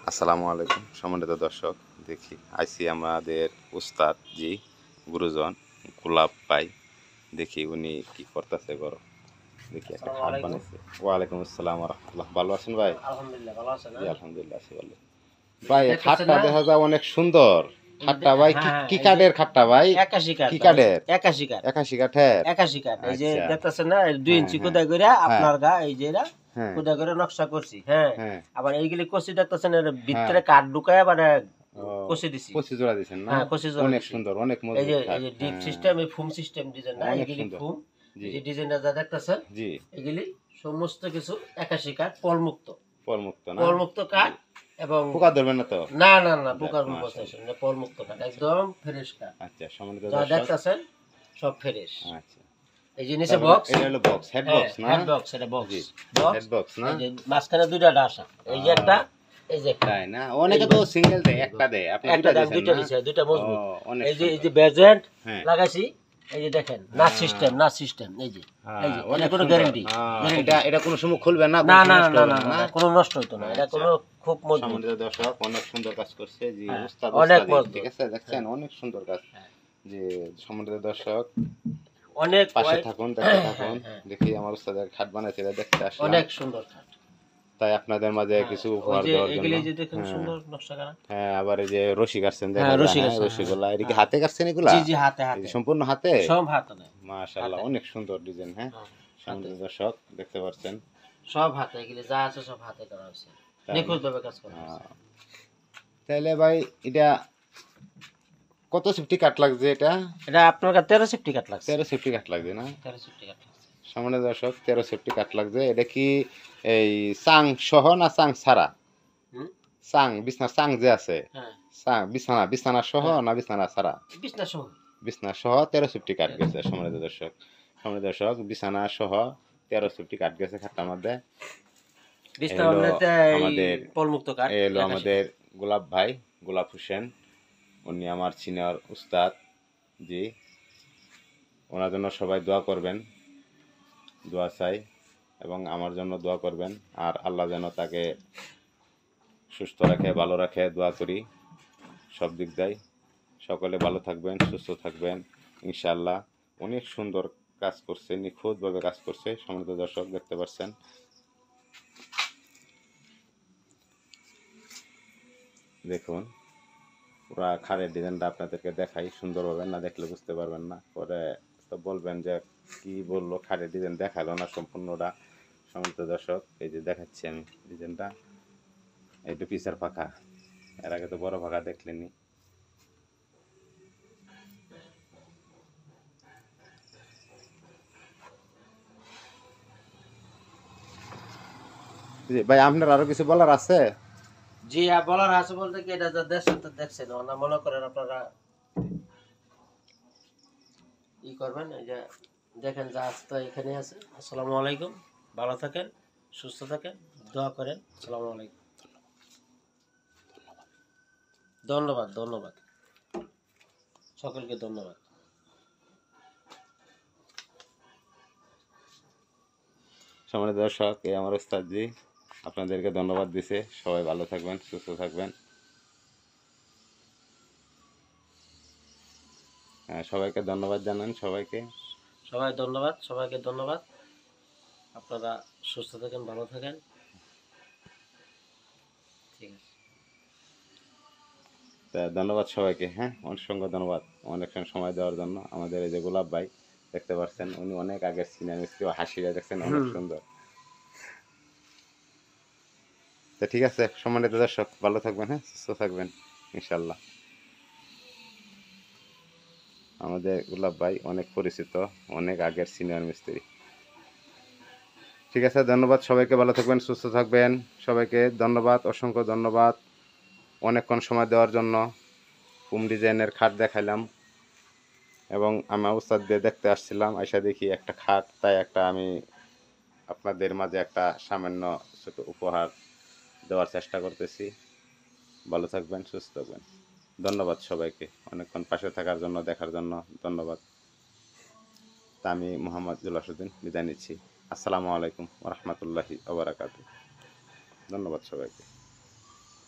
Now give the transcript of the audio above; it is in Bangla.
আসসালামু আলাইকুম সম্মানিত দর্শক, দেখি আইসি আমাদের উস্তাদ জি গুরুজন গোলাপ ভাই, দেখি উনি কি করতেছে বড়। দেখি একটা খাট বানাইছে। ওয়ালাইকুম আসসালাম ওয়া রাহমাতুল্লাহ। ভালো আছেন ভাই? আলহামদুলিল্লাহ ভালো আছেন? জি আলহামদুলিল্লাহ আছি ভালো। ভাই খাটটা দেখা যায় অনেক সুন্দর। খাটটা ভাই কি কাঠের খাটটা ভাই? একাশি কাঠ। কি কাঠের? একাশি কাঠ। 81 কাঠের। 81 কাঠ। এই যে আচ্ছা দেখতেছেন না 2 ইঞ্চি হ্যাঁ খোদাই করে আপনার গা এই যে এরা হ্যাঁ খোদাই করে নকশা করছি। হ্যাঁ, হ্যাঁ আবার এইগুলি কষি দেখতেছেন এর হ্যাঁ ভিতরে কাঠ ঢুকায় মানে ও কষি দিছি। কচি জোড়া দিছেন না? হ্যাঁ, কষি জোড়া অনেক দিছি। সুন্দর, অনেক এই মজবুত যে খাট। এই যে ডিপ হ্যাঁ সিস্টেম, এই ফুম সিস্টেম ডিজাইন না, অনেক এইগুলি সুন্দর। ফুম। জি এই যে ডিজাইনটা যা দেখতেছেন জি এগুলি সমস্ত কিছু 81 কাঠ পলমুক্ত। পলমুক্ত না? পলমুক্ত কাঠ এবং পোকা ধরবে না তো? না না না পোকার মাশাআল্লাহ। উপস্থিত না, পলমুক্ত কাঠ একদম ফ্রেশ কাঠ। আচ্ছা সম্মানিত যা দর্শক, দেখতেছেন সব ফ্রেশ। আচ্ছা এই যে নিচে তারপরে বক্স, এটা হলো বক্স, হেড বক্স না? হেড বক্স, এটা বক্স। জি বক্স হেড বক্স না? এই যে মাঝখানে দুইটা ডাসা, এই যে একটা, এই যে একটা। তাই না? অনেকে তো সিঙ্গেল দেয়, একটা দেয়, আপনি একটা দুইটা দাম দিয়েছেন দুইটা না? দিছে, দুইটা মজবুত। ও অনেক এই যে এই সুন্দর। যে বেজেন্ট হ্যাঁ লাগাইছি, এই যে দেখেন নাচ সিস্টেম, নাচ সিস্টেম। এই যে এই যে অনেক এটা কোনো সুন্দর। গ্যারান্টি। এটা এটা কোনো সময় খুলবে না? না কোনো না সময় নষ্ট না হবে না না? না, কোনো নষ্ট হইতো না, এটা কোনো খুব মজবুত। সম্মানিত দর্শক, অনেক সুন্দর কাজ করছে জি হ্যাঁ, উস্তাদ, অনেক উস্তাদি, মজবুত। ঠিক আছে দেখছেন অনেক সুন্দর কাজ। হ্যাঁ। যে সম্মানিত দর্শক অনেক পাশে থাকুন, দেখতে থাকুন। হ্যাঁ, দেখি আমার উস্তাদের খাট বানাইছে, এটা দেখতে আসলাম। অনেক সুন্দর কাঠ। তাই আপনাদের মাঝে হ্যাঁ, কিছু ওই উপহার যে দেওয়ার জন্য। এগুলি যে দেখেন হ্যাঁ সুন্দর নকশা করা। হ্যাঁ, আবার এই যে রশি কাটছেন দেখা হ্যাঁ, যায়, রশি হ্যাঁ কাটছে, রশিগুলা এটা কি হ্যাঁ। হাতে কাটছেন এগুলা? জি জি, হাতে এই হাতে যে সম্পূর্ণ হাতে? সব হাতে নেয়। মাশাআল্লাহ হাতে। অনেক সুন্দর ডিজাইন। হ্যাঁ হ্যাঁ, হাতে সম্মানিত দর্শক দেখতে পাচ্ছেন। সব হাতে, এগুলি যা আছে সব হাতে করা হয়েছে, তাই নিখুঁত ভাবে কাজ করা হয়েছে। তাহলে ভাই এটা কত সেফটি কাট লাগছে? এটা এটা আপনার কাছে 13 সেফটি কাট লাগছে। 13 সেফটি কাট লাগছে না? 13 সেফটি কাট লাগছে। সামনে দর্শক 13 সেফটি কাট লাগছে। এটা কি এই চাং সহ না চাং ছাড়া? হুম, চাং বিছনা চাং যে আছে, হ্যাঁ, চাং বিছানা বিছানা সহ হ্যাঁ। না বিছানা ছাড়া? বিছনা সহ। বিছানা সহ 13 সেফটি কাট গেছে সম্মানিত দর্শক। সম্মানিত দর্শক বিছানা সহ 13 সেফটি কাট গেছে খাটটার মধ্যে। বিছনা এলো এমনিতে আমাদের পলমুক্ত কাঠ। এলো আমাদের গোলাপ ভাই, গোলাপ হোসেন। উনি আমার সিনিয়র উস্তাদ জি। ওনার জন্য সবাই দোয়া করবেন, দোয়া চাই, এবং আমার জন্য দোয়া করবেন। আর আল্লাহ যেন তাকে সুস্থ রাখে, ভালো রাখে, দোয়া করি সব দিক দেয়। সকলে ভালো থাকবেন, সুস্থ থাকবেন ইনশাআল্লাহ। অনেক সুন্দর কাজ করছে, নিখুঁতভাবে কাজ করছে সম্মানিত দর্শক দেখতে পাচ্ছেন। দেখুন পুরা খাড়ের ডিজাইনটা আপনাদেরকে দেখাই সুন্দরভাবে, না দেখলে বুঝতে পারবেন না, পরে তো বলবেন যে কি বললো, খাড়ের ডিজাইন দেখালো না সম্পূর্ণটা। সম্মানিত দর্শক এই যে দেখাচ্ছি আমি ডিজাইনটা, এইটা পিসের পাখা, এর আগে তো বড় পাখা দেখলেনি। ভাই আপনার আরো কিছু বলার আছে? জি, আর বলার আছে বলতে কি, এটা যা দেখছেন তো দেখছেন, না মনে করেন আপনারা ই করবেন, এই যে দেখেন যা আছে তো এখানে আছে। আসসালামু আলাইকুম, ভালো থাকেন, সুস্থ থাকেন, দোয়া করেন। আসসালামু আলাইকুম, ধন্যবাদ, ধন্যবাদ, সকলকে ধন্যবাদ। সম্মানিত দর্শক এই আমার ওস্তাদ জি আপনাদেরকে ধন্যবাদ দিছে। সবাই ভালো থাকবেন, সুস্থ থাকবেন। সবাইকে ধন্যবাদ জানান, সবাইকে সবাই ধন্যবাদ, সবাইকে ধন্যবাদ। আপনারা সুস্থ থাকেন, ভালো থাকেন। ঠিক আছে, তা ধন্যবাদ সবাইকে। হ্যাঁ অসংখ্য ধন্যবাদ অনেক সময় দেওয়ার জন্য। আমাদের এই যে গোলাপ ভাই দেখতে পাচ্ছেন, উনি অনেক আগের সিনিয়র, হাসিটা দেখছেন অনেক সুন্দর। তা ঠিক আছে সম্মানিত দর্শক ভালো থাকবেন, হ্যাঁ সুস্থ থাকবেন ইনশাল্লাহ। আমাদের গোলাপ ভাই অনেক পরিচিত, অনেক আগের সিনিয়র মিস্ত্রি। ঠিক আছে ধন্যবাদ সবাইকে, ভালো থাকবেন, সুস্থ থাকবেন। সবাইকে ধন্যবাদ, অসংখ্য ধন্যবাদ অনেকক্ষণ সময় দেওয়ার জন্য। ফুম ডিজাইনের খাট দেখাইলাম এবং আমি উস্তাদ দিয়ে দেখতে আসছিলাম, আইসা দেখি একটা খাট, তাই একটা আমি আপনাদের মাঝে একটা সামান্য ছোট উপহার দেওয়ার চেষ্টা করতেছি। ভালো থাকবেন, সুস্থ থাকবেন। ধন্যবাদ সবাইকে অনেকক্ষণ পাশে থাকার জন্য, দেখার জন্য ধন্যবাদ। তা আমি মোহাম্মদ জুলাসুদ্দিন বিদায় নিচ্ছি। আসসালামু আলাইকুম ওয়া রাহমাতুল্লাহি ওয়া বারাকাতুহু। ধন্যবাদ সবাইকে।